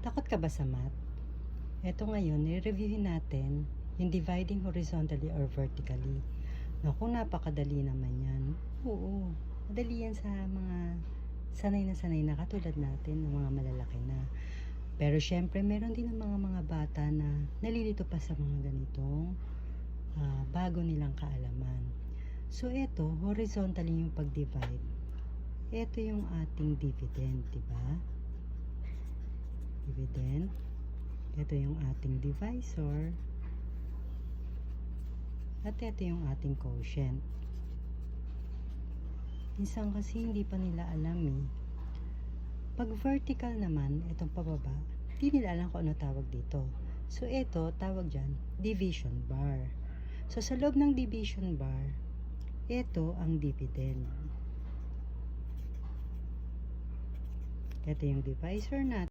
Takot ka ba sa math? Eto ngayon, i-reviewin natin yung dividing horizontally or vertically. Naku, napakadali naman yan. Oo, madali yan sa mga sanay na katulad natin ng mga malalaki na. Pero syempre, meron din ng mga bata na nalilito pa sa mga ganitong bago nilang kaalaman. So, eto, horizontally yung pag-divide. Eto yung ating dividend, diba? Dividend. Ito yung ating divisor. At ito yung ating quotient. Minsan kasi hindi pa nila alam eh. Pag vertical naman, itong pababa, hindi nila alam kung ano tawag dito. So ito, tawag dyan, division bar. So sa loob ng division bar, ito ang dividend. Ito yung divisor natin.